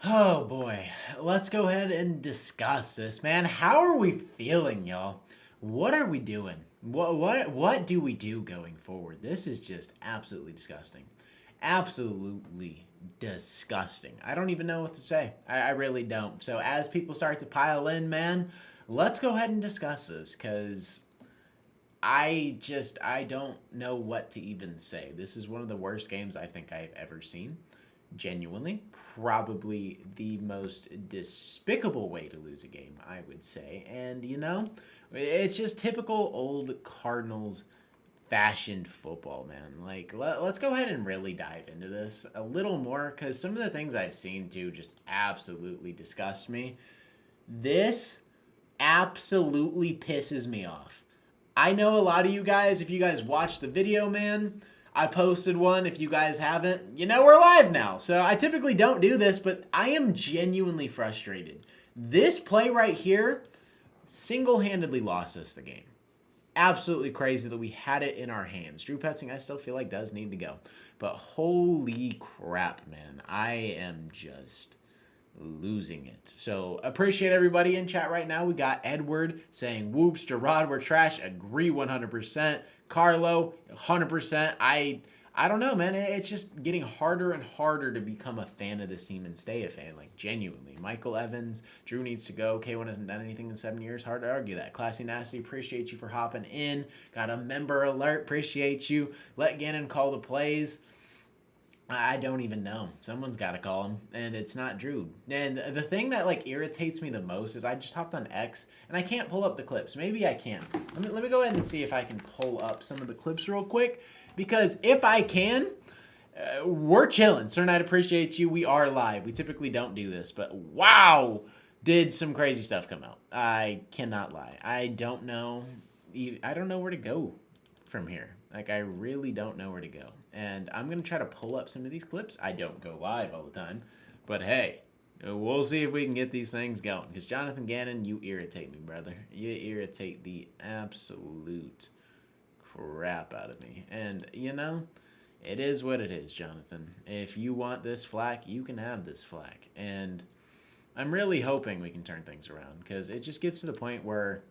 Oh boy, let's go ahead and discuss this, man. How are we feeling, y'all? What are we doing? What do we do going forward? This is just absolutely disgusting. Absolutely disgusting. I don't even know what to say. I really don't. So as people start to pile in, man, let's go ahead and discuss this because I don't know what to even say. This is one of the worst games I think I've ever seen. Genuinely, probably the most despicable way to lose a game, I would say. And it's just typical old Cardinals fashioned football, man. Like, let's go ahead and really dive into this a little more because some of the things I've seen too just absolutely disgust me. This absolutely pisses me off. I know a lot of you guys, if you guys watched the video, man, I posted one. If you guys haven't, we're live now. So I typically don't do this, but I am genuinely frustrated. This play right here single-handedly lost us the game. Absolutely crazy that we had it in our hands. Drew Petzing, I still feel like does need to go. But holy crap, man. I am just losing it. So appreciate everybody in chat right now. We got Edward saying, whoops, Gerard, we're trash. Agree 100%. Carlo, 100%. I don't know, man. It's just getting harder and harder to become a fan of this team and stay a fan, like genuinely. Michael Evans, Drew needs to go. K1 hasn't done anything in 7 years. Hard to argue that. Classy Nasty, appreciate you for hopping in. Got a member alert. Appreciate you. Let Gannon call the plays. I don't even know. Someone's got to call him, and it's not Drew. And the thing that irritates me the most is I just hopped on X, and I can't pull up the clips. Maybe I can. Let me go ahead and see if I can pull up some of the clips real quick, because if I can, we're chilling. Sir Knight, appreciate you. We are live. We typically don't do this, but wow, did some crazy stuff come out. I cannot lie. I don't know where to go from here. I really don't know where to go. And I'm going to try to pull up some of these clips. I don't go live all the time. But hey, we'll see if we can get these things going. Because Jonathan Gannon, you irritate me, brother. You irritate the absolute crap out of me. And, it is what it is, Jonathan. If you want this flack, you can have this flack. And I'm really hoping we can turn things around. Because it just gets to the point where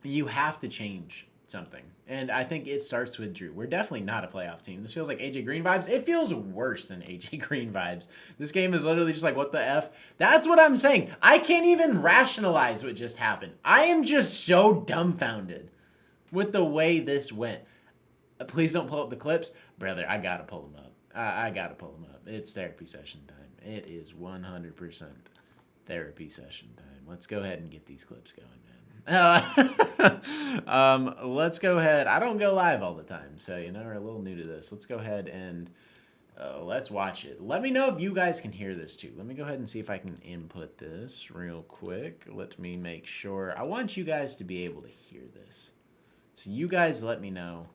you have to change something. And I think it starts with Drew. We're definitely not a playoff team. This feels like AJ Green vibes. It feels worse than AJ Green vibes. This game is literally just like, what the F? That's what I'm saying. I can't even rationalize what just happened. I am just so dumbfounded with the way this went. Please don't pull up the clips. Brother, I gotta pull them up. I gotta pull them up. It's therapy session time. It is 100% therapy session time. Let's go ahead and get these clips going, man. Let's go ahead. I don't go live all the time, so we're a little new to this. Let's go ahead and let's watch it. Let me know if you guys can hear this too. Let me go ahead and see if I can input this real quick. Let me make sure. I want you guys to be able to hear this. So you guys let me know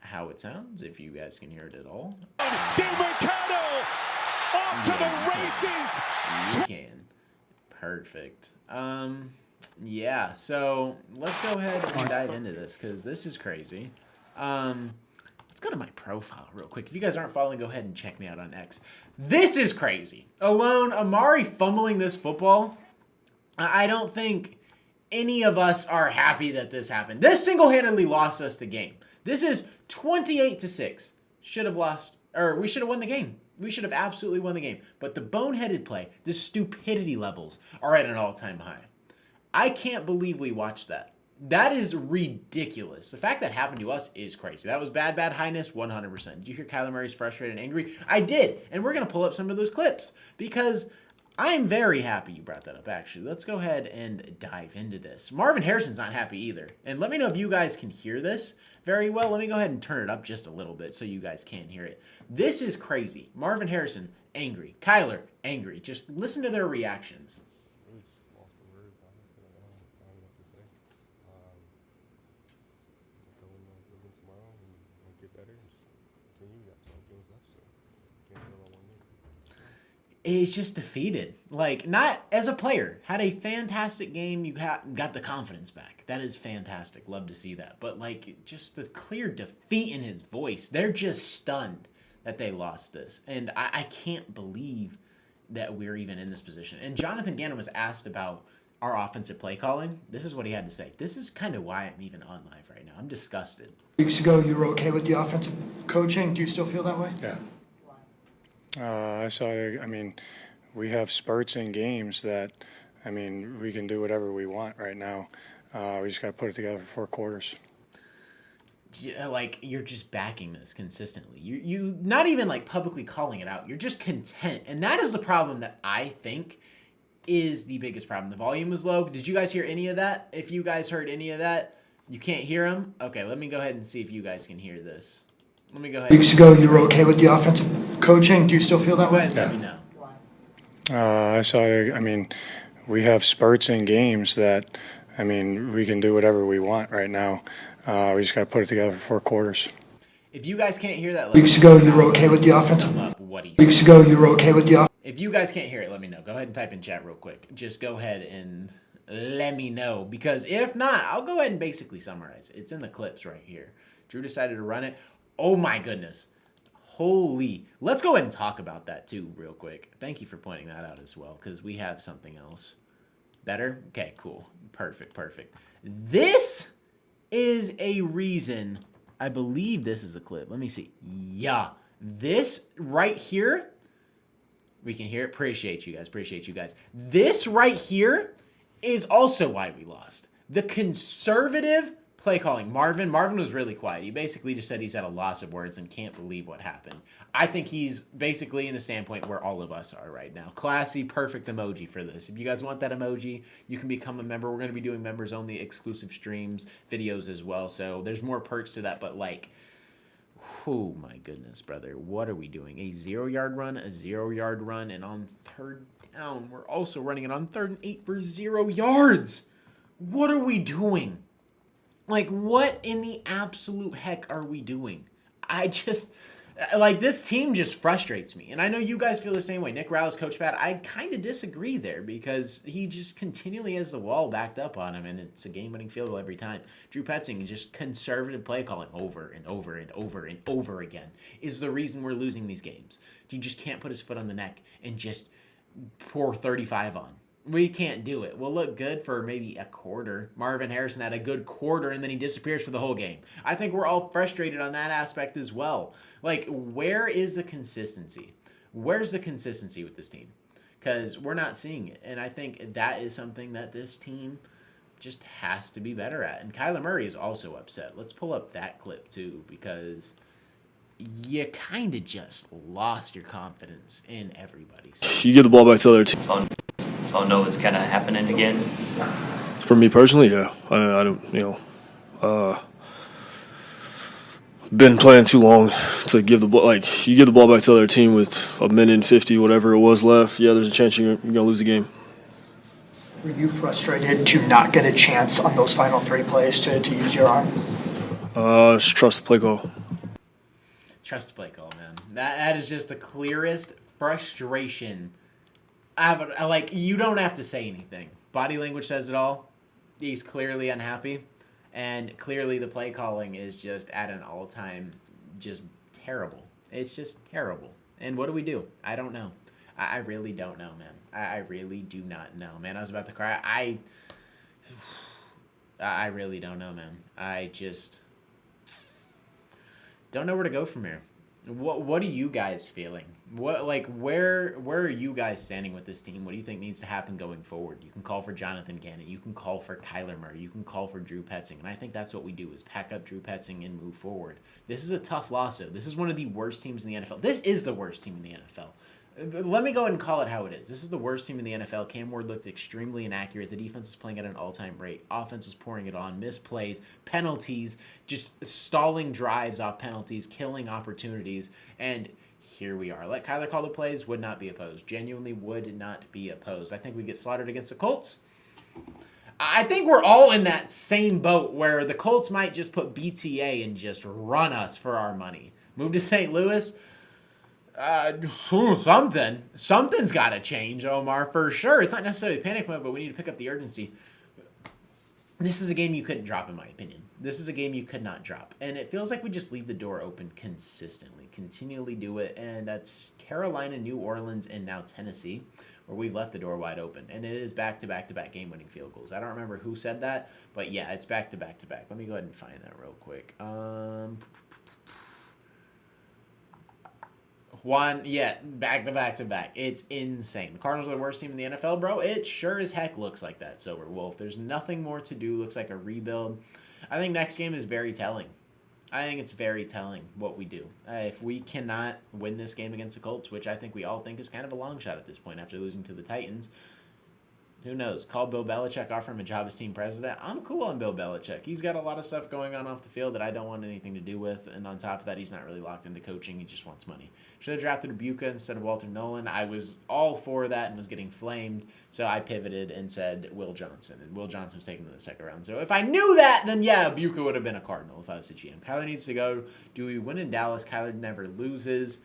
how it sounds, if you guys can hear it at all. DeMarcado off to the races. You can. Perfect. Yeah, so let's go ahead and dive into this because this is crazy. Let's go to my profile real quick. If you guys aren't following, go ahead and check me out on X. This is crazy. Alone, Amari fumbling this football. I don't think any of us are happy that this happened. This single-handedly lost us the game. This is 28-6. Should have lost, or we should have won the game. We should have absolutely won the game. But the boneheaded play, the stupidity levels are at an all-time high. I can't believe we watched that. That is ridiculous. The fact that happened to us is crazy. That was bad highness, 100%. Did you hear Kyler Murray's frustrated and angry? I did. And we're going to pull up some of those clips because I'm very happy you brought that up, actually. Let's go ahead and dive into this. Marvin Harrison's not happy either. And let me know if you guys can hear this very well. Let me go ahead and turn it up just a little bit so you guys can hear it. This is crazy. Marvin Harrison, angry. Kyler, angry. Just listen to their reactions. He's just defeated. Not as a player. Had a fantastic game. You got the confidence back. That is fantastic. Love to see that. But, just the clear defeat in his voice. They're just stunned that they lost this. And I can't believe that we're even in this position. And Jonathan Gannon was asked about our offensive play calling. This is what he had to say. This is kind of why I'm even on live right now. I'm disgusted. Weeks ago, you were okay with the offensive coaching. Do you still feel that way? Yeah. I saw it. I mean, we have spurts in games that, I mean, we can do whatever we want right now. We just got to put it together for 4 quarters. Like, you're just backing this consistently. You not even like publicly calling it out. You're just content. And that is the problem that I think is the biggest problem. The volume was low. Did you guys hear any of that? If you guys heard any of that, you can't hear them? Okay, let me go ahead and see if you guys can hear this. Let me go ahead. Weeks ago, you were okay with the offensive coaching. Do you still feel that Go way? ahead and let me know. I saw it. I mean, we have spurts in games that, I mean, we can do whatever we want right now. We just got to put it together for 4 quarters. If you guys can't hear that, Weeks ago, you were okay with the offensive. Weeks ago, you were okay with the. If you guys can't hear it, let me know. Go ahead and type in chat real quick. Just go ahead and let me know. Because if not, I'll go ahead and basically summarize it. It's in the clips right here. Drew decided to run it. Oh my goodness. Holy. Let's go ahead and talk about that too real quick. Thank you for pointing that out as well. Because we have something else. Better? Okay, cool. Perfect. This is a reason. I believe this is a clip. Let me see. Yeah. This right here. We can hear it. Appreciate you guys. This right here is also why we lost. The conservative play calling. Marvin was really quiet. He basically just said he's at a loss of words and can't believe what happened. I think he's basically in the standpoint where all of us are right now. Classy, perfect emoji for this. If you guys want that emoji, you can become a member. We're going to be doing members only exclusive streams, videos as well. So there's more perks to that, but like, oh my goodness, brother. What are we doing? A 0-yard run, and on 3rd down, we're also running it on 3rd and 8 for 0 yards. What are we doing? Like, what in the absolute heck are we doing? I just, like, this team just frustrates me. And I know you guys feel the same way. Nick Rowell's coach Pat, I kind of disagree there because he just continually has the wall backed up on him, and it's a game-winning field goal every time. Drew Petzing is just conservative play calling over and over and over and over again is the reason we're losing these games. He just can't put his foot on the neck and just pour 35 on. We can't do it. We'll look good for maybe a quarter. Marvin Harrison had a good quarter, and then he disappears for the whole game. I think we're all frustrated on that aspect as well. Like, where is the consistency? Where's the consistency with this team? Because we're not seeing it. And I think that is something that this team just has to be better at. And Kyler Murray is also upset. Let's pull up that clip, too, because you kind of just lost your confidence in everybody. So You give the ball back to the other team. Oh no, it's kind of happening again. For me personally, yeah. I don't, been playing too long to give the ball. Like, you give the ball back to the other team with 1:50, whatever it was left. Yeah, there's a chance you're gonna lose the game. Were you frustrated to not get a chance on those final 3 plays to use your arm? Just trust the play call. trust the play call, man. That is just the clearest frustration. Like, you don't have to say anything. Body language says it all. He's clearly unhappy. And clearly the play calling is just at an all-time just terrible. It's just terrible. And what do we do? I don't know. I really don't know, man. I really do not know, man. I was about to cry. I really don't know, man. I just don't know where to go from here. What are you guys feeling? Where are you guys standing with this team? What do you think needs to happen going forward? You can call for Jonathan Gannon. You can call for Kyler Murray. You can call for Drew Petzing. And I think that's what we do, is pack up Drew Petzing and move forward. This is a tough loss, though. This is one of the worst teams in the NFL. This is the worst team in the NFL. Let me go ahead and call it how it is. This is the worst team in the NFL. Cam Ward looked extremely inaccurate. The defense is playing at an all-time rate. Offense is pouring it on. Misplays, penalties, just stalling drives off penalties, killing opportunities. And here we are. Let Kyler call the plays. Would not be opposed. Genuinely would not be opposed. I think we get slaughtered against the Colts. I think we're all in that same boat where the Colts might just put BTA and just run us for our money. Move to St. Louis. Something's got to change, Omar, for sure. It's not necessarily panic mode, but we need to pick up the urgency. This is a game you couldn't drop, in my opinion. This is a game you could not drop. And it feels like we just leave the door open consistently, continually do it. And that's Carolina, New Orleans, and now Tennessee, where we've left the door wide open. And it is back-to-back-to-back game-winning field goals. I don't remember who said that, but yeah, it's back-to-back-to-back. Let me go ahead and find that real quick. Back-to-back-to-back. It's insane. The Cardinals are the worst team in the NFL, bro. It sure as heck looks like that, Silver Wolf. There's nothing more to do. Looks like a rebuild. I think next game is very telling. I think it's very telling what we do. If we cannot win this game against the Colts, which I think we all think is kind of a long shot at this point after losing to the Titans, who knows? Call Bill Belichick, offer him a job as team president. I'm cool on Bill Belichick. He's got a lot of stuff going on off the field that I don't want anything to do with. And on top of that, he's not really locked into coaching. He just wants money. Should have drafted Ibuka instead of Walter Nolan. I was all for that and was getting flamed. So I pivoted and said Will Johnson. And Will Johnson was taken to the second round. So if I knew that, then yeah, Ibuka would have been a Cardinal if I was the GM. Kyler needs to go. Do we win in Dallas? Kyler never loses.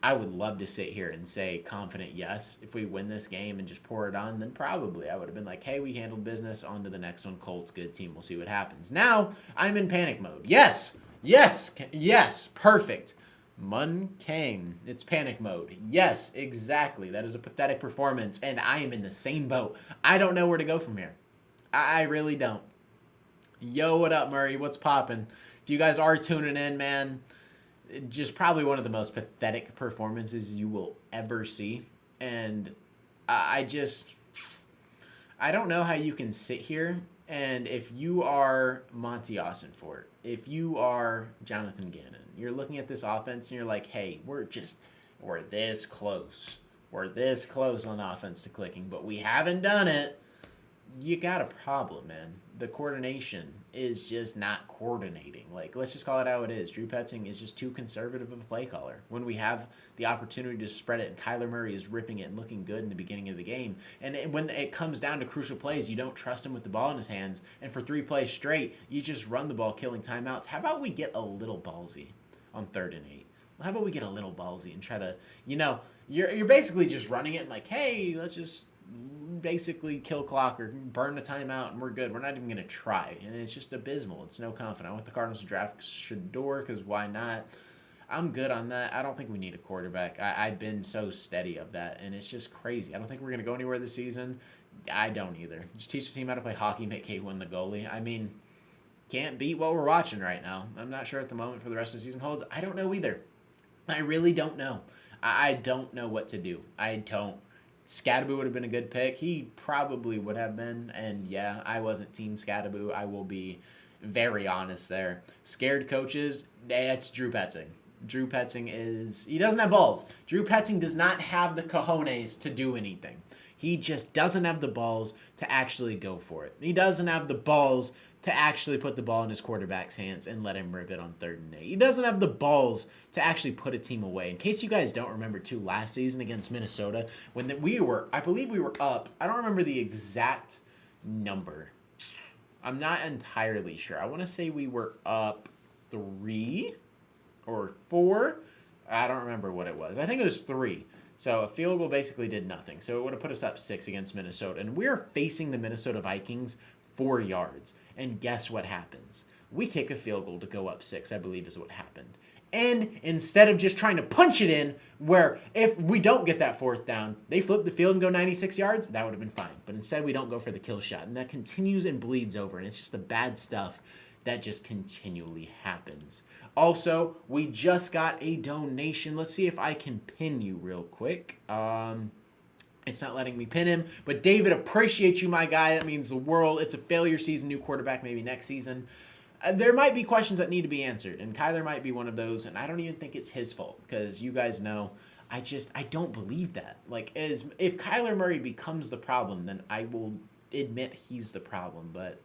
I would love to sit here and say confident yes. If we win this game and just pour it on, then probably I would have been like, hey, we handled business. On to the next one. Colts, good team. We'll see what happens. Now I'm in panic mode. Yes. Perfect. Mun Kang. It's panic mode. Yes, exactly. That is a pathetic performance, and I am in the same boat. I don't know where to go from here. I really don't. Yo, what up, Murray? What's poppin'? If you guys are tuning in, man, just probably one of the most pathetic performances you will ever see. And I don't know how you can sit here and if you are Monty Ossenfort, if you are Jonathan Gannon, you're looking at this offense and you're like, hey, we're this close. We're this close on offense to clicking, but we haven't done it. You got a problem, man. The coordination is just not coordinating. Like, let's just call it how it is. Drew Petzing is just too conservative of a play caller. When we have the opportunity to spread it and Kyler Murray is ripping it and looking good in the beginning of the game, and when it comes down to crucial plays, you don't trust him with the ball in his hands, and for 3 plays straight, you just run the ball, killing timeouts. How about we get a little ballsy on 3rd and 8? How about we get a little ballsy and try to, you're basically just running it and like, hey, let's just basically kill clock or burn the timeout and we're good. We're not even going to try. And it's just abysmal. It's no confident. I want the Cardinals to draft Shador because why not? I'm good on that. I don't think we need a quarterback. I've been so steady of that, and it's just crazy. I don't think we're going to go anywhere this season. I don't either. Just teach the team how to play hockey, make Kate win the goalie. I mean, can't beat what we're watching right now. I'm not sure at the moment for the rest of the season holds. I don't know either. I really don't know. I don't know what to do. I don't. Scattaboo would have been a good pick. He probably would have been. And yeah, I wasn't team Scattaboo. I will be very honest there. Scared coaches, that's Drew Petzing. Drew Petzing he doesn't have balls. Drew Petzing does not have the cojones to do anything. He just doesn't have the balls to actually go for it. He doesn't have the balls to actually put the ball in his quarterback's hands and let him rip it on 3rd and 8. He doesn't have the balls to actually put a team away. In case you guys don't remember, too, last season against Minnesota, when I believe we were up, I don't remember the exact number. I'm not entirely sure. I want to say we were up 3 or 4. I don't remember what it was. I think it was 3. So a field goal basically did nothing. So it would have put us up 6 against Minnesota. And we're facing the Minnesota Vikings 4 yards. And guess what happens? We kick a field goal to go up 6, I believe is what happened. And instead of just trying to punch it in, where if we don't get that 4th down, they flip the field and go 96 yards, that would have been fine. But instead we don't go for the kill shot. And that continues and bleeds over. And it's just the bad stuff that just continually happens. Also, we just got a donation. Let's see if I can pin you real quick. It's not letting me pin him. But David, appreciate you, my guy. That means the world. It's a failure season, new quarterback maybe next season. There might be questions that need to be answered, and Kyler might be one of those, and I don't even think it's his fault, because you guys know, I don't believe that. Like, if Kyler Murray becomes the problem, then I will admit he's the problem, but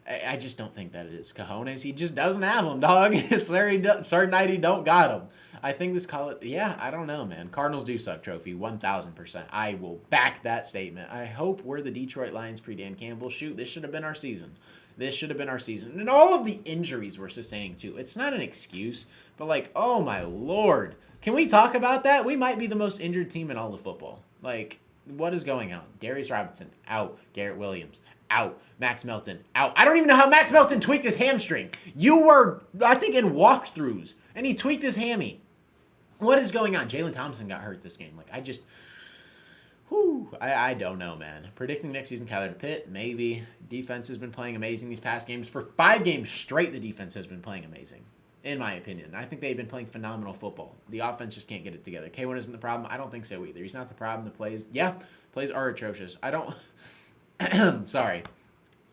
I just don't think that it is cojones. He just doesn't have them, dog. Certain night he don't got them. I think I don't know, man. Cardinals do suck trophy, 1,000%. I will back that statement. I hope we're the Detroit Lions pre-Dan Campbell. Shoot, this should have been our season. And all of the injuries we're sustaining, too. It's not an excuse, but like, oh my Lord. Can we talk about that? We might be the most injured team in all of football. Like, what is going on? Darius Robinson, out. Garrett Williams, out. Max Melton, out. I don't even know how Max Melton tweaked his hamstring. You were, I think, in walkthroughs, and he tweaked his hammy. What is going on? Jalen Thompson got hurt this game. Like, I don't know, man. Predicting next season, Kyler to Pitt, maybe. Defense has been playing amazing these past games. For 5 games straight, the defense has been playing amazing, in my opinion. I think they've been playing phenomenal football. The offense just can't get it together. K1 isn't the problem. I don't think so either. He's not the problem. The plays are atrocious. I don't... Sorry.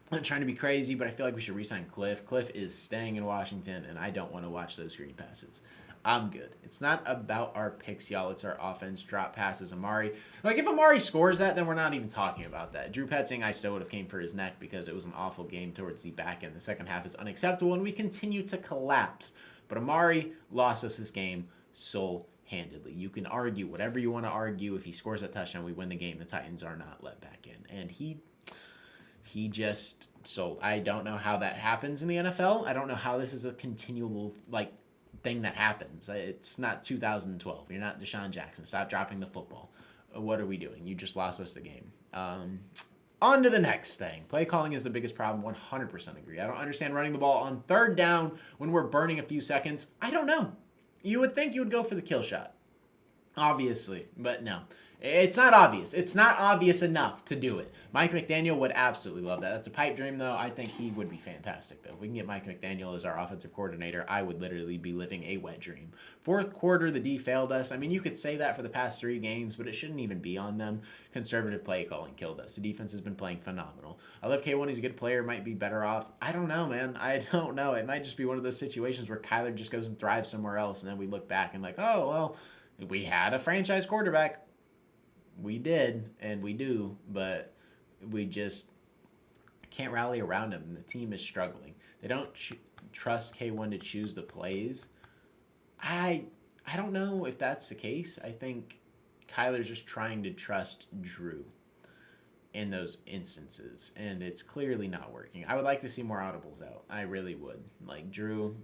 I'm not trying to be crazy, but I feel like we should re-sign Cliff. Cliff is staying in Washington, and I don't want to watch those screen passes. I'm good. It's not about our picks, y'all. It's our offense. Drop passes, Amari. Like, if Amari scores that, then we're not even talking about that. Drew Petzing, I still would have came for his neck because it was an awful game towards the back end. The second half is unacceptable, and we continue to collapse. But Amari lost us this game handedly. You can argue whatever you want to argue. If he scores a touchdown, we win the game. The Titans are not let back in. And he just sold. I don't know how that happens in the NFL. I don't know how this is a continual, thing that happens. It's not 2012. You're not Deshaun Jackson. Stop dropping the football. What are we doing? You just lost us the game. On to the next thing. Play calling is the biggest problem. 100% agree. I don't understand running the ball on third down when we're burning a few seconds. I don't know. You would think you would go for the kill shot. Obviously, but no. It's not obvious. It's not obvious enough to do it. Mike McDaniel would absolutely love that. That's a pipe dream, though. I think he would be fantastic, though. If we can get Mike McDaniel as our offensive coordinator, I would literally be living a wet dream. Fourth quarter, the D failed us. I mean, you could say that for the past 3 games, but it shouldn't even be on them. Conservative play calling killed us. The defense has been playing phenomenal. I love K1. He's a good player. Might be better off. I don't know, man. I don't know. It might just be one of those situations where Kyler just goes and thrives somewhere else, and then we look back and oh, well, we had a franchise quarterback. We did, and we do, but we just can't rally around him. The team is struggling. They don't trust K1 to choose the plays. I don't know if that's the case. I think Kyler's just trying to trust Drew in those instances, and it's clearly not working. I would like to see more audibles out. I really would. Drew,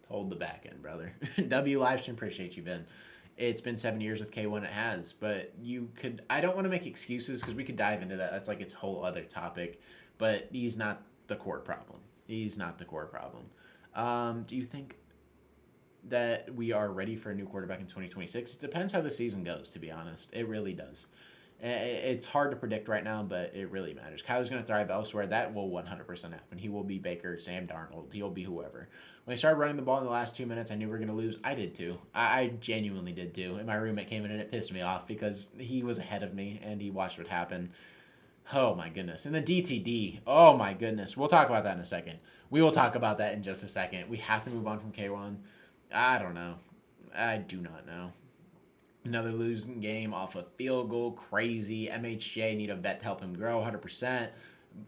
hold the back end, brother. W Livestream, appreciate you, Ben. It's been 7 years with K1, it has, but I don't want to make excuses because we could dive into that. That's its whole other topic, but he's not the core problem. He's not the core problem. Do you think that we are ready for a new quarterback in 2026? It depends how the season goes, to be honest. It really does. It's hard to predict right now, but it really matters. Kyler's going to thrive elsewhere. That will 100% happen. He will be Baker, Sam Darnold. He'll be whoever. When I started running the ball in the last 2 minutes, I knew we were going to lose. I did too. I genuinely did too. And my roommate came in and it pissed me off because he was ahead of me and he watched what happened. Oh my goodness. And the DTD. Oh my goodness. We'll talk about that in a second. We will talk about that in just a second. We have to move on from K1. I don't know. I do not know. Another losing game off a field goal. Crazy. MHJ need a vet to help him grow 100%.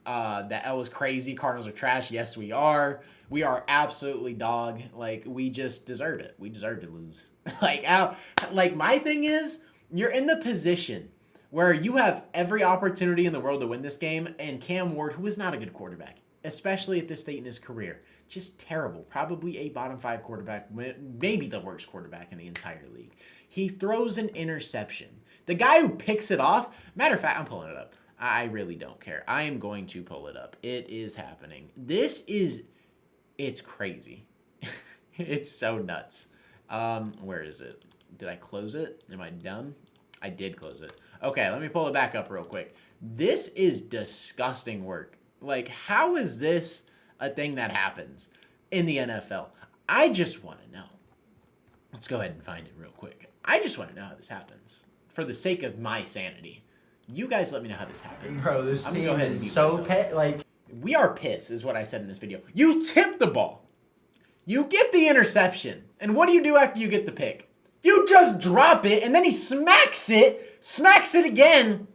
That L was crazy. Cardinals are trash. Yes, we are. We are absolutely dog. We just deserve it. We deserve to lose. My thing is, you're in the position where you have every opportunity in the world to win this game, and Cam Ward, who is not a good quarterback, especially at this state in his career, just terrible. Probably a bottom 5 quarterback, maybe the worst quarterback in the entire league. He throws an interception. The guy who picks it off, matter of fact, I'm pulling it up. I really don't care. I am going to pull it up. It is happening. It's crazy. It's so nuts. Where is it? Did I close it? Am I done? I did close it. Okay, let me pull it back up real quick. This is disgusting work. How is this a thing that happens in the NFL? I just want to know. Let's go ahead and find it real quick. I just want to know how this happens. For the sake of my sanity. You guys let me know how this happens. Bro, this I'm team gonna go ahead and is mute so myself. pet. We are pissed, is what I said in this video. You tip the ball. You get the interception. And what do you do after you get the pick? You just drop it, and then he smacks it again,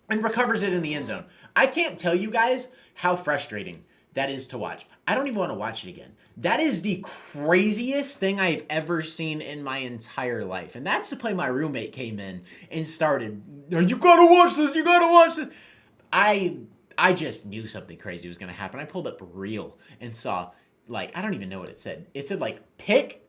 and recovers it in the end zone. I can't tell you guys how frustrating that is to watch. I don't even want to watch it again. That is the craziest thing I've ever seen in my entire life. And that's the play my roommate came in and started, you gotta watch this, you gotta watch this. I just knew something crazy was going to happen. I pulled up Reel and saw, I don't even know what it said. It said, pick,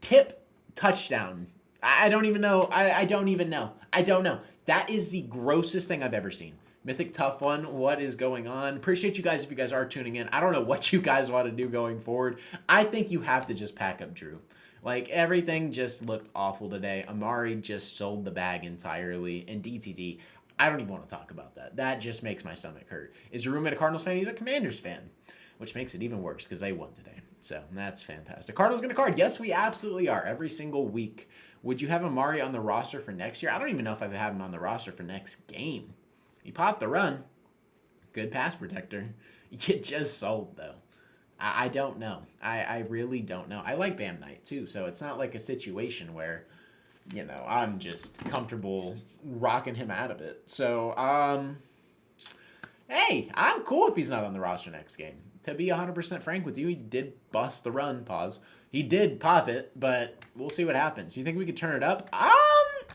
tip, touchdown. I don't even know. I don't even know. I don't know. That is the grossest thing I've ever seen. Mythic Tough One, what is going on? Appreciate you guys if you guys are tuning in. I don't know what you guys want to do going forward. I think you have to just pack up Drew. Like, everything just looked awful today. Amari just sold the bag entirely. And DTD, I don't even want to talk about that. That just makes my stomach hurt. Is your roommate a Cardinals fan? He's a Commanders fan, which makes it even worse because they won today. So that's fantastic. Cardinals going to card. Yes, we absolutely are. Every single week. Would you have Amari on the roster for next year? I don't even know if I have him on the roster for next game. He popped the run. Good pass protector. You just sold, though. I don't know. I really don't know. I like Bam Knight, too, so it's not like a situation where, you know, I'm just comfortable rocking him out of it. So, hey, I'm cool if he's not on the roster next game. To be 100% frank with you, he did bust the run, pause. He did pop it, but we'll see what happens. You think we could turn it up?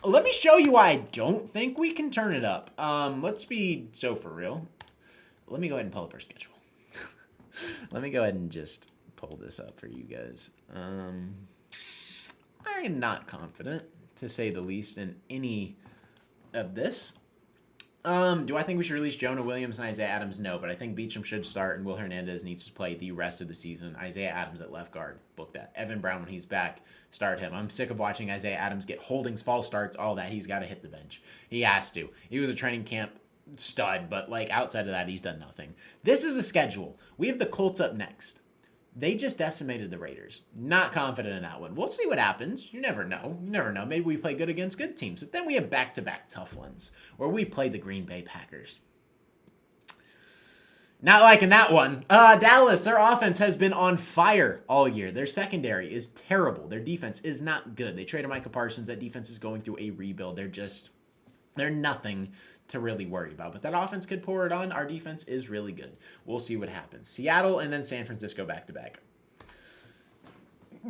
Let me show you why I don't think we can turn it up. Let's be so for real. Let me go ahead and pull up our schedule. Let me go ahead and just pull this up for you guys. I am not confident, to say the least, in any of this. Do I think we should release Jonah Williams and Isaiah Adams? No, but I think Beachum should start and Will Hernandez needs to play the rest of the season. Isaiah Adams at left guard. Book that. Evan Brown, when he's back, start him. I'm sick of watching Isaiah Adams get holdings, false starts, all that. He's got to hit the bench. He has to. He was a training camp stud, but like outside of that, he's done nothing. This is the schedule. We have the Colts up next. They just decimated the Raiders. Not confident in that one. We'll see what happens. You never know. You never know. Maybe we play good against good teams. But then we have back-to-back tough ones where we play the Green Bay Packers. Not liking that one. Dallas, their offense has been on fire all year. Their secondary is terrible. Their defense is not good. They traded Micah Parsons. That defense is going through a rebuild. They're nothing to really worry about. But that offense could pour it on. Our defense is really good. We'll see what happens. Seattle and then San Francisco back-to-back.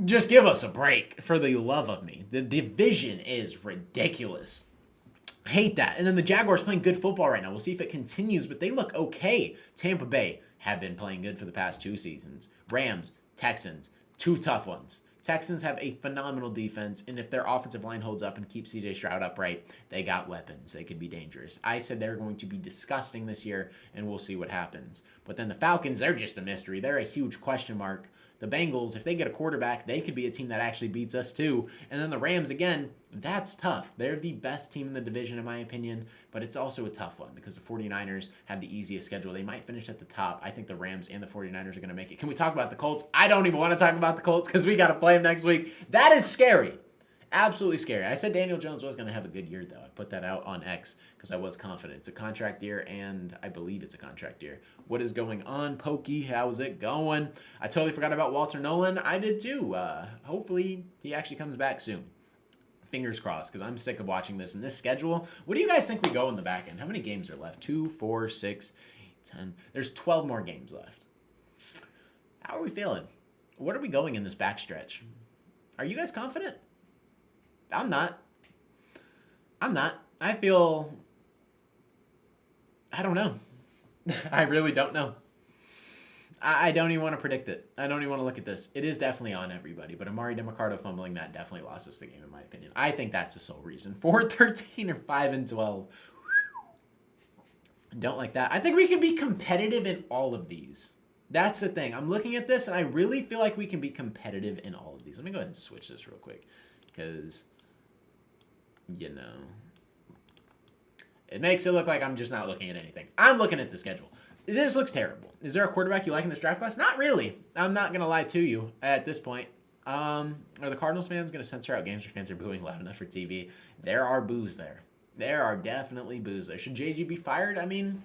Just give us a break, for the love of me. The division is ridiculous. Hate that. And then the Jaguars playing good football right now. We'll see if it continues, but they look okay. Tampa Bay have been playing good for the past 2 seasons. Rams, Texans, 2 tough ones. Texans have a phenomenal defense, and if their offensive line holds up and keeps C.J. Stroud upright, they got weapons. They could be dangerous. I said they're going to be disgusting this year, and we'll see what happens. But then the Falcons, they're just a mystery. They're a huge question mark. The Bengals, if they get a quarterback, they could be a team that actually beats us too. And then the Rams, again, that's tough. They're the best team in the division, in my opinion, but it's also a tough one because the 49ers have the easiest schedule. They might finish at the top. I think the Rams and the 49ers are going to make it. Can we talk about the Colts? I don't even want to talk about the Colts because we got to play them next week. That is scary. Absolutely scary. I said Daniel Jones was going to have a good year, though. I put that out on X because I was confident. It's a contract year, and I believe it's a contract year. What is going on, Pokey? How's it going? I totally forgot about Walter Nolan. I did, too. Hopefully, he actually comes back soon. Fingers crossed, because I'm sick of watching this. And this schedule, what do you guys think we go in the back end? How many games are left? 2, 4, 6, 8, 10. There's 12 more games left. How are we feeling? What are we going in this backstretch? Are you guys confident? I'm not. I feel... I don't know. I really don't know. I don't even want to predict it. I don't even want to look at this. It is definitely on everybody, but Amari DeMarcado fumbling that definitely lost us the game, in my opinion. I think that's the sole reason. 4-13 or 5-12. Don't like that. I think we can be competitive in all of these. That's the thing. I'm looking at this, and I really feel like we can be competitive in all of these. Let me go ahead and switch this real quick, because... you know, it makes it look like I'm just not looking at anything. I'm looking at the schedule. This looks terrible. Is there a quarterback you like in this draft class? Not really. I'm not going to lie to you at this point. Are the Cardinals fans going to censor out games where fans are booing loud enough for TV? There are boos there. There are definitely boos there. Should JG be fired? I mean,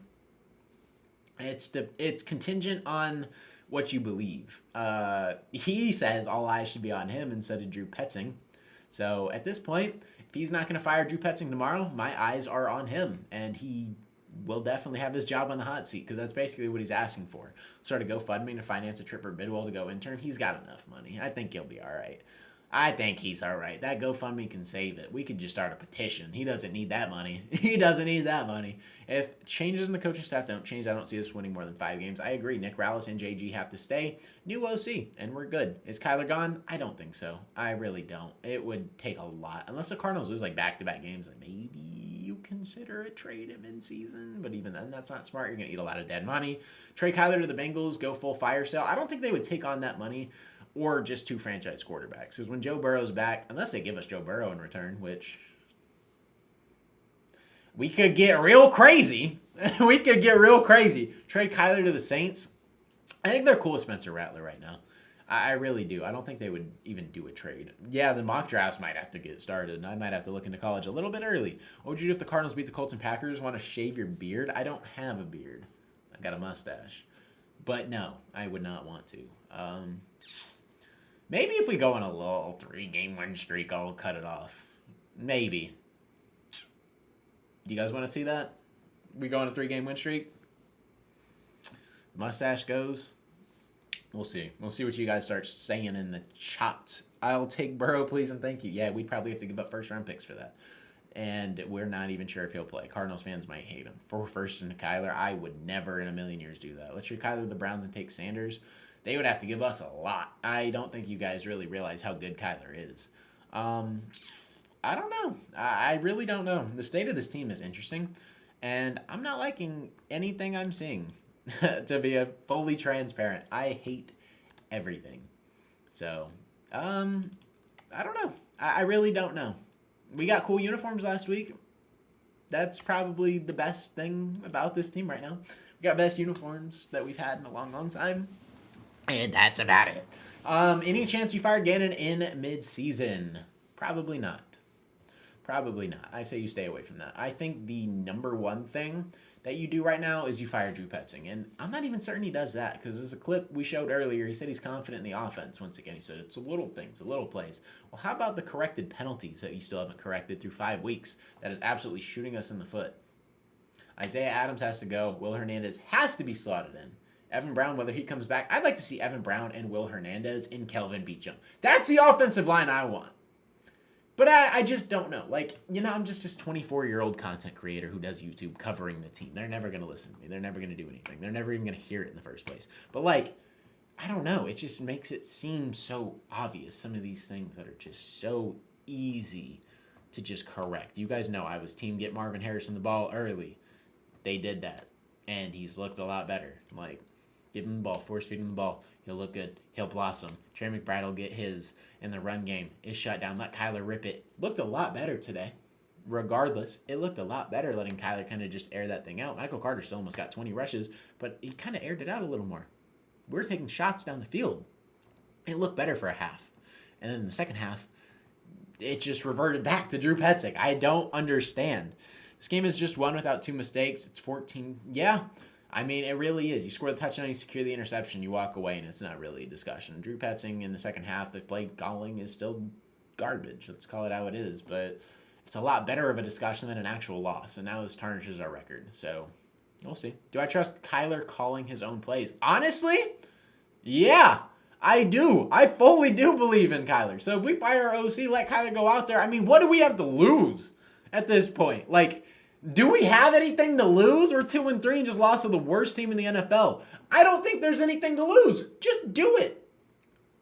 it's contingent on what you believe. He says all eyes should be on him instead of Drew Petzing. So at this point, if he's not going to fire Drew Petzing tomorrow, my eyes are on him, and he will definitely have his job on the hot seat because that's basically what he's asking for. Start a GoFundMe to finance a trip for Bidwell to go intern. He's got enough money. I think he'll be all right. I think he's all right. That GoFundMe can save it. We could just start a petition. He doesn't need that money. He doesn't need that money. If changes in the coaching staff don't change, I don't see us winning more than 5 games. I agree. Nick Rallis and JG have to stay. New OC, and we're good. Is Kyler gone? I don't think so. I really don't. It would take a lot. Unless the Cardinals lose like back-to-back games, like maybe you consider a trade him in season, but even then, that's not smart. You're going to eat a lot of dead money. Trade Kyler to the Bengals, go full fire sale. I don't think they would take on that money or just 2 franchise quarterbacks. Because when Joe Burrow's back, unless they give us Joe Burrow in return, which we could get real crazy. We could get real crazy. Trade Kyler to the Saints. I think they're cool with Spencer Rattler right now. I really do. I don't think they would even do a trade. Yeah, the mock drafts might have to get started, and I might have to look into college a little bit early. What would you do if the Cardinals beat the Colts and Packers? Want to shave your beard? I don't have a beard. I got a mustache. But no, I would not want to. Maybe if we go on a little 3-game win streak, I'll cut it off. Maybe. Do you guys want to see that? We go on a 3-game win streak? Mustache goes. We'll see. We'll see what you guys start saying in the chat. I'll take Burrow, please, and thank you. Yeah, we'd probably have to give up first-round picks for that. And we're not even sure if he'll play. Cardinals fans might hate him. For first and Kyler, I would never in a million years do that. Let's trade Kyler to the Browns and take Sanders. They would have to give us a lot. I don't think you guys really realize how good Kyler is. I don't know. I really don't know. The state of this team is interesting, and I'm not liking anything I'm seeing. To be fully transparent, I hate everything. So, I don't know. I really don't know. We got cool uniforms last week. That's probably the best thing about this team right now. We got best uniforms that we've had in a long, long time. And that's about it. Any chance you fire Gannon in mid-season? Probably not. Probably not. I say you stay away from that. I think the number one thing that you do right now is you fire Drew Petzing. And I'm not even certain he does that, because there's a clip we showed earlier. He said he's confident in the offense. Once again, he said it's a little things, a little plays. Well, how about the corrected penalties that you still haven't corrected through 5 weeks? That is absolutely shooting us in the foot. Isaiah Adams has to go. Will Hernandez has to be slotted in. Evan Brown, whether he comes back, I'd like to see Evan Brown and Will Hernandez in Kelvin Beachum. That's the offensive line I want. But I just don't know. Like, I'm just this 24-year-old content creator who does YouTube covering the team. They're never going to listen to me. They're never going to do anything. They're never even going to hear it in the first place. But, I don't know. It just makes it seem so obvious. Some of these things that are just so easy to just correct. You guys know I was team get Marvin Harrison the ball early. They did that. And he's looked a lot better. Give him the ball. Force feed him the ball. He'll look good. He'll blossom. Trey McBride will get his. And the run game is shut down. Let Kyler rip it. Looked a lot better today. Regardless, it looked a lot better letting Kyler kind of just air that thing out. Michael Carter still almost got 20 rushes, but he kind of aired it out a little more. We were taking shots down the field. It looked better for a half. And then in the second half, it just reverted back to Drew Petzing. I don't understand. This game is just one without 2 mistakes. It's 14. Yeah. I mean, it really is. You score the touchdown, you secure the interception, you walk away, and it's not really a discussion. Drew Petzing in the second half, the play calling is still garbage. Let's call it how it is. But it's a lot better of a discussion than an actual loss. And now this tarnishes our record. So we'll see. Do I trust Kyler calling his own plays? Honestly, yeah, I do. I fully do believe in Kyler. So if we fire our OC, let Kyler go out there, I mean, what do we have to lose at this point? Do we have anything to lose? We're 2-3 and just lost to the worst team in the NFL. I don't think there's anything to lose. Just do it.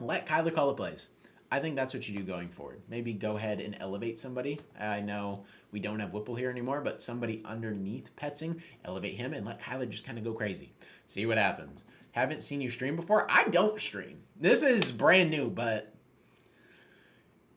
Let Kyler call the plays. I think that's what you do going forward. Maybe go ahead and elevate somebody. I know we don't have Whipple here anymore, but somebody underneath Petzing, elevate him and let Kyler just kind of go crazy. See what happens. Haven't seen you stream before? I don't stream. This is brand new, but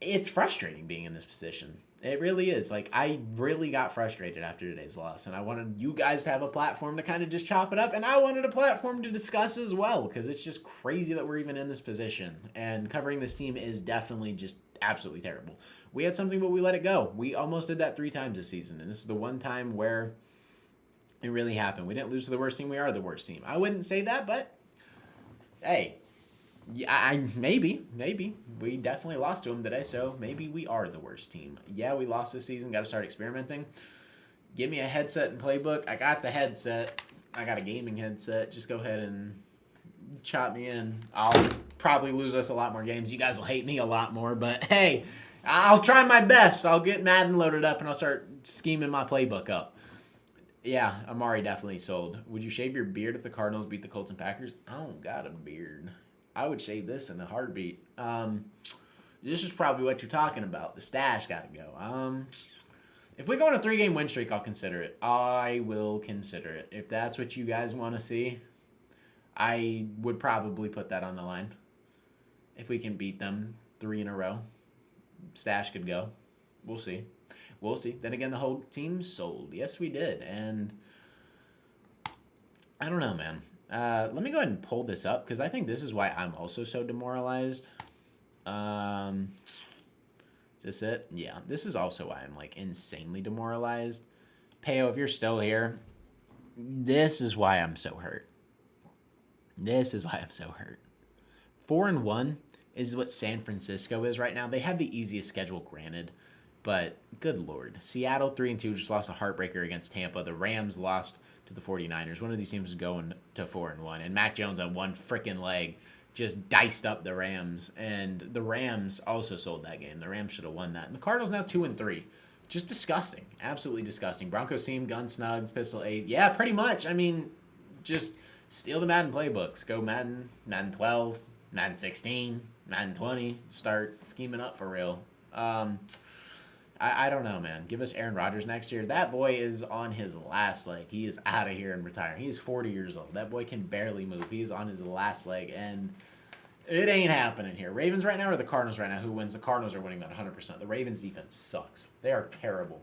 it's frustrating being in this position. It really is. I really got frustrated after today's loss, and I wanted you guys to have a platform to kind of just chop it up, and I wanted a platform to discuss as well, because it's just crazy that we're even in this position, and covering this team is definitely just absolutely terrible. We had something, but we let it go. We almost did that 3 times this season, and this is the one time where it really happened. We didn't lose to the worst team. We are the worst team. I wouldn't say that, but hey. Yeah, maybe. We definitely lost to them today, so maybe we are the worst team. Yeah, we lost this season. Got to start experimenting. Give me a headset and playbook. I got the headset. I got a gaming headset. Just go ahead and chop me in. I'll probably lose us a lot more games. You guys will hate me a lot more, but hey, I'll try my best. I'll get Madden loaded up, and I'll start scheming my playbook up. Yeah, Amari definitely sold. Would you shave your beard if the Cardinals beat the Colts and Packers? I don't got a beard. I would shave this in a heartbeat. This is probably what you're talking about. The stash got to go. If we go on a 3-game win streak, I'll consider it. I will consider it. If that's what you guys want to see, I would probably put that on the line. If we can beat them 3 in a row, Stash could go. We'll see. We'll see. Then again, the whole team sold. Yes, we did. And I don't know, man. Let me go ahead and pull this up because I think this is why I'm also so demoralized. Is this it? Yeah, this is also why I'm like insanely demoralized. Peo, if you're still here, this is why I'm so hurt. This is why I'm so hurt. 4-1 is what San Francisco is right now. They have the easiest schedule, granted, but good Lord. Seattle 3-2 just lost a heartbreaker against Tampa. The Rams lost to the 49ers. One of these teams is going to 4-1, and Mac Jones on one freaking leg just diced up the Rams, and the Rams also sold that game. The Rams should have won that. And the Cardinals now 2-3. Just disgusting. Absolutely disgusting. Broncos team, gun snugs, pistol 8. Yeah, pretty much. I mean, just steal the Madden playbooks. Go Madden 12, Madden 16, Madden 20. Start scheming up for real. I don't know, man. Give us Aaron Rodgers next year. That boy is on his last leg. He is out of here and retiring. He's 40 years old. That boy can barely move. He's on his last leg, and it ain't happening here. Ravens right now or the Cardinals right now? Who wins? The Cardinals are winning that 100%. The Ravens defense sucks. They are terrible.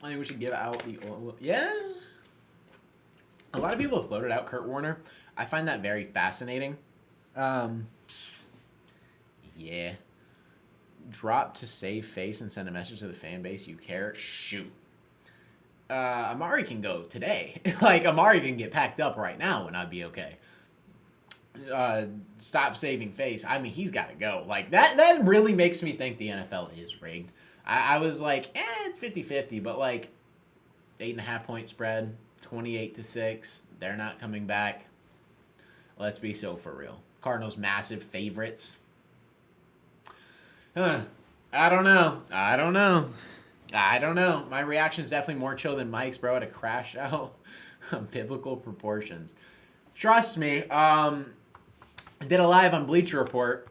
I think we should give out the... Yeah? A lot of people have floated out Kurt Warner. I find that very fascinating. Yeah. Drop to save face and send a message to the fan base you care. Shoot. Amari can go today. Like, Amari can get packed up right now and I'd be okay. Stop saving face. I mean, he's got to go. Like, that really makes me think the NFL is rigged. I was like, it's 50-50, but like 8.5 point spread, 28-6. They're not coming back. Let's be so for real. Cardinals massive favorites. I don't know. My reaction is definitely more chill than Mike's, bro, at a crash out of biblical proportions. Trust me, I did a live on Bleacher Report.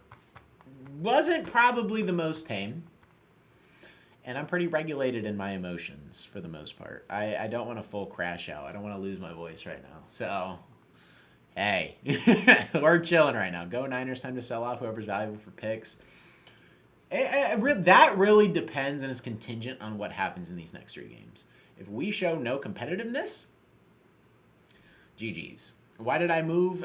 Wasn't probably the most tame. And I'm pretty regulated in my emotions for the most part. I don't want a full crash out. I don't want to lose my voice right now. So, hey, we're chilling right now. Go Niners, time to sell off whoever's valuable for picks. That really depends and is contingent on what happens in these next 3 games. If we show no competitiveness, GG's. Why did I move?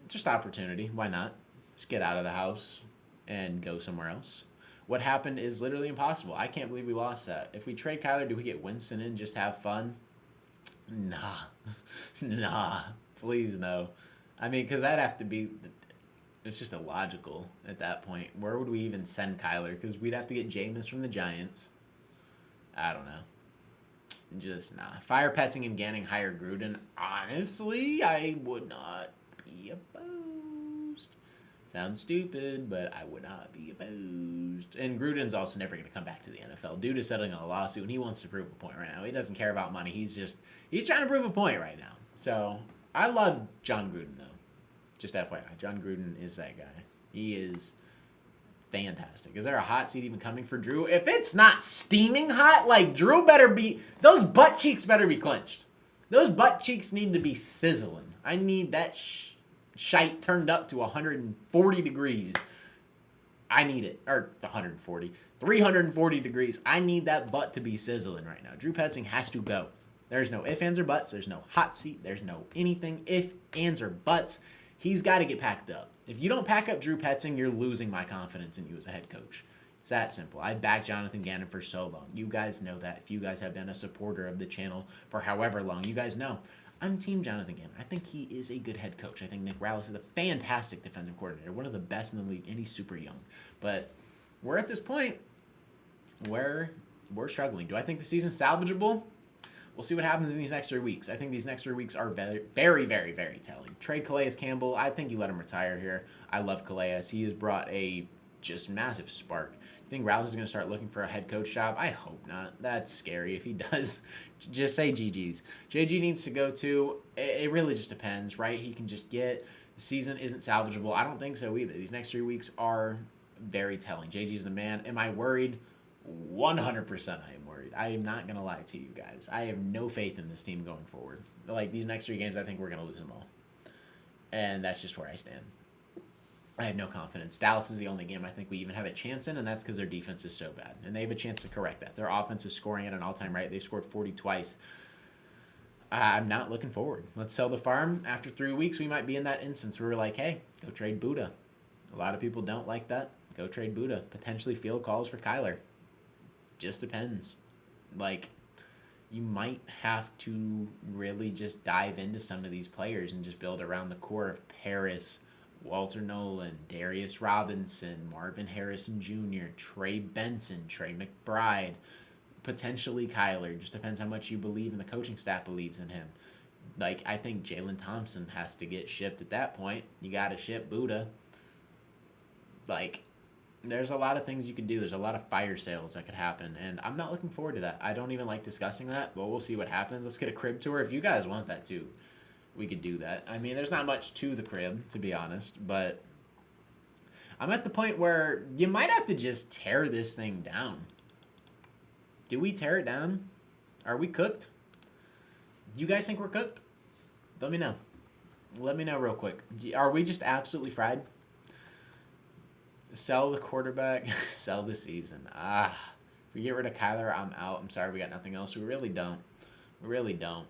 Just opportunity. Why not? Just get out of the house and go somewhere else. What happened is literally impossible. I can't believe we lost that. If we trade Kyler, do we get Winston in, just have fun? Nah. Please no. I mean, because that'd have to be... It's just illogical at that point. Where would we even send Kyler? Because we'd have to get Jameis from the Giants. I don't know. Just nah. Fire Petzing and Ganning, hire Gruden. Honestly, I would not be opposed. Sounds stupid, but I would not be opposed. And Gruden's also never going to come back to the NFL. Dude is settling on a lawsuit, and he wants to prove a point right now. He doesn't care about money. He's trying to prove a point right now. So, I love John Gruden, though. Just FYI, John Gruden is that guy. He is fantastic. Is there a hot seat even coming for Drew? If it's not steaming hot, like, Drew better be... Those butt cheeks better be clenched. Those butt cheeks need to be sizzling. I need that shite turned up to 140 degrees. I need it. Or 140. 340 degrees. I need that butt to be sizzling right now. Drew Petzing has to go. There's no ifs, ands, or buts. There's no hot seat. There's no anything. If, ands, or buts. He's got to get packed up. If you don't pack up Drew Petzing, you're losing my confidence in you as a head coach. It's that simple. I backed Jonathan Gannon for so long. You guys know that. If you guys have been a supporter of the channel for however long, you guys know. I'm Team Jonathan Gannon. I think he is a good head coach. I think Nick Rallis is a fantastic defensive coordinator, one of the best in the league, and he's super young. But we're at this point where we're struggling. Do I think the season's salvageable? We'll see what happens in these next 3 weeks. I think these next 3 weeks are very, very, very, very telling. Trade Calais Campbell. I think you let him retire here. I love Calais. He has brought a just massive spark. You think Rouse is going to start looking for a head coach job? I hope not. That's scary. If he does, just say GG's. JG needs to go too. It really just depends, right? He can just get... The season isn't salvageable. I don't think so either. These next 3 weeks are very telling. JG's the man. Am I worried? 100% I am worried. I am not going to lie to you guys. I have no faith in this team going forward. Like, these next 3 games, I think we're going to lose them all. And that's just where I stand. I have no confidence. Dallas is the only game I think we even have a chance in, and that's because their defense is so bad. And they have a chance to correct that. Their offense is scoring at an all-time rate. They've scored 40 twice. I'm not looking forward. Let's sell the farm. After 3 weeks, we might be in that instance where we're like, hey, go trade Buddha. A lot of people don't like that. Go trade Buddha. Potentially field calls for Kyler. Just depends. Like, you might have to really just dive into some of these players and just build around the core of Paris, Walter Nolan, Darius Robinson, Marvin Harrison Jr., Trey Benson, Trey McBride, potentially Kyler. Just depends how much you believe and the coaching staff believes in him. Like, I think Jalen Thompson has to get shipped at that point. You got to ship Buddha. Like, there's a lot of things you could do. There's a lot of fire sales that could happen, and I'm not looking forward to that. I don't even like discussing that, but we'll see what happens. Let's get a crib tour. If you guys want that too, we could do that. I mean, there's not much to the crib, to be honest, but I'm at the point where you might have to just tear this thing down. Do we tear it down? Are we cooked? Do you guys think we're cooked? Let me know. Let me know real quick. Are we just absolutely fried? Sell the quarterback, sell the season. If we get rid of Kyler, I'm out. I'm sorry, we got nothing else. We really don't. We really don't.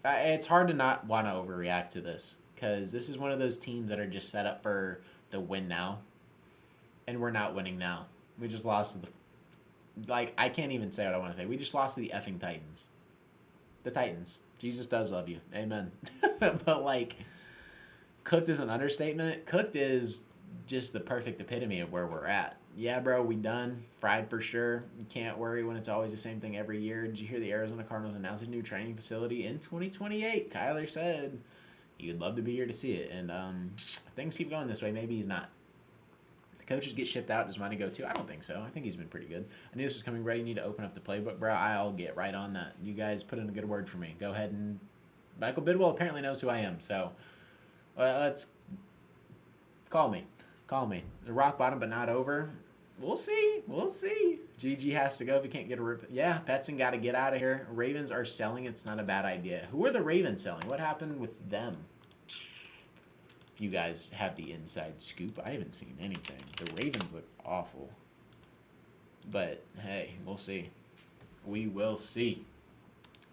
It's hard to not want to overreact to this because this is one of those teams that are just set up for the win now, and we're not winning now. We just lost to the... Like, I can't even say what I want to say. We just lost to the effing Titans. The Titans. Jesus does love you. Amen. But, like, cooked is an understatement. Cooked is just the perfect epitome of where we're at. Yeah, bro, we done. Fried for sure. You can't worry when it's always the same thing every year. Did you hear the Arizona Cardinals announce a new training facility in 2028? Kyler said he would love to be here to see it. And if things keep going this way, maybe he's not. The coaches get shipped out. Does money go too? I don't think so. I think he's been pretty good. I knew this was coming, bro. You need to open up the playbook, bro. I'll get right on that. You guys put in a good word for me. Go ahead and... Michael Bidwell apparently knows who I am, so let's... Call me. The rock bottom, but not over. We'll see. GG has to go if he can't get a rip. Yeah, Petson got to get out of here. Ravens are selling. It's not a bad idea. Who are the Ravens selling? What happened with them? You guys have the inside scoop. I haven't seen anything. The Ravens look awful. But, hey, we'll see. We will see.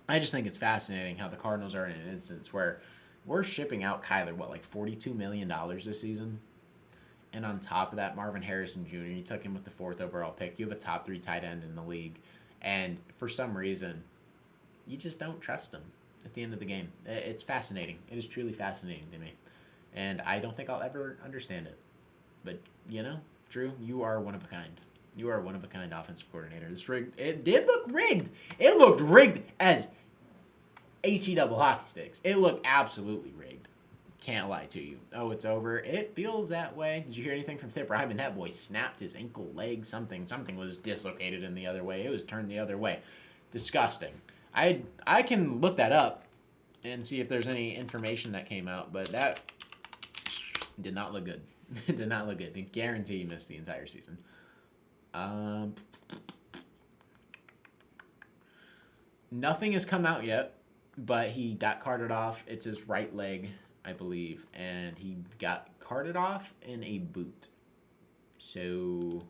I just think it's fascinating how the Cardinals are in an instance where we're shipping out Kyler, like $42 million this season? And on top of that, Marvin Harrison Jr., you took him with the 4th overall pick. You have a top 3 tight end in the league. And for some reason, you just don't trust him at the end of the game. It's fascinating. It is truly fascinating to me. And I don't think I'll ever understand it. But, Drew, you are one of a kind. You are one of a kind offensive coordinator. It did look rigged. It looked rigged as HE double hockey sticks. It looked absolutely rigged. Can't lie to you. Oh, it's over. It feels that way. Did you hear anything from Tip Ryman? That boy snapped his ankle, leg, something. Something was dislocated in the other way. It was turned the other way. Disgusting. I can look that up and see if there's any information that came out, but that did not look good. It did not look good. I guarantee you missed the entire season. Nothing has come out yet, but he got carted off. It's his right leg, I believe, and he got carted off in a boot. So,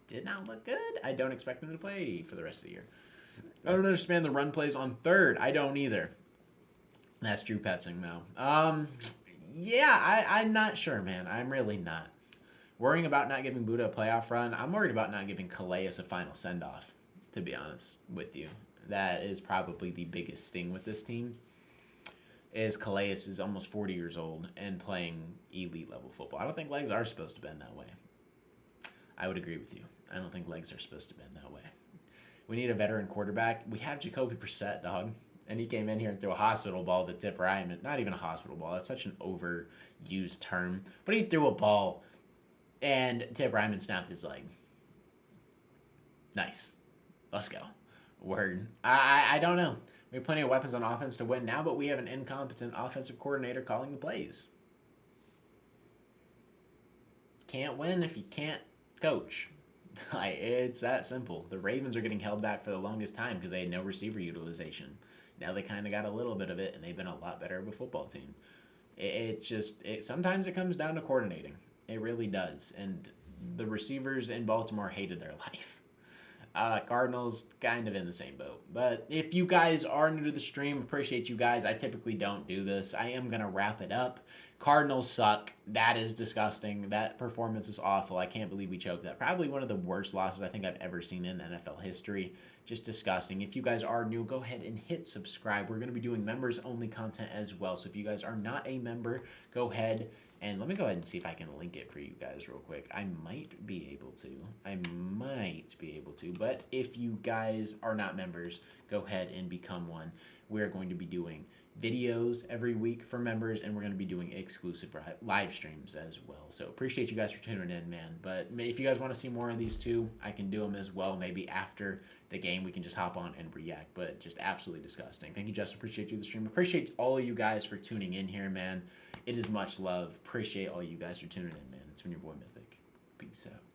did not look good. I don't expect him to play for the rest of the year. I don't understand the run plays on 3rd. I don't either. That's Drew Petzing, though. Yeah, I'm not sure, man. I'm really not. Worrying about not giving Buddha a playoff run. I'm worried about not giving Calais a final send-off, to be honest with you. That is probably the biggest sting with this team. Is Calais is almost 40 years old and playing elite level football. I don't think legs are supposed to bend that way. I would agree with you. I don't think legs are supposed to bend that way. We need a veteran quarterback. We have Jacoby Brissett, dog. And he came in here and threw a hospital ball to Tip Ryman. Not even a hospital ball. That's such an overused term. But he threw a ball and Tip Ryman snapped his leg. Nice. Let's go. Word. I don't know. We have plenty of weapons on offense to win now, but we have an incompetent offensive coordinator calling the plays. Can't win if you can't coach. Like, it's that simple. The Ravens are getting held back for the longest time because they had no receiver utilization. Now they kind of got a little bit of it, and they've been a lot better of a football team. Sometimes it comes down to coordinating. It really does. And the receivers in Baltimore hated their life. Cardinals kind of in the same boat. But if you guys are new to the stream, appreciate you guys. I typically don't do this. I am going to wrap it up. Cardinals suck. That is disgusting. That performance is awful. I can't believe we choked that. Probably one of the worst losses I think I've ever seen in NFL history. Just disgusting. If you guys are new, go ahead and hit subscribe. We're going to be doing members only content as well. So if you guys are not a member, go ahead and let me go ahead and see if I can link it for you guys real quick. I might be able to. But if you guys are not members, go ahead and become one. We're going to be doing videos every week for members, and we're going to be doing exclusive live streams as well. So appreciate you guys for tuning in, man. But if you guys want to see more of these too, I can do them as well. Maybe after the game, we can just hop on and react. But just absolutely disgusting. Thank you, Justin. Appreciate you, the stream. Appreciate all of you guys for tuning in here, man. It is much love. Appreciate all you guys for tuning in, man. It's been your boy Mythic. Peace out.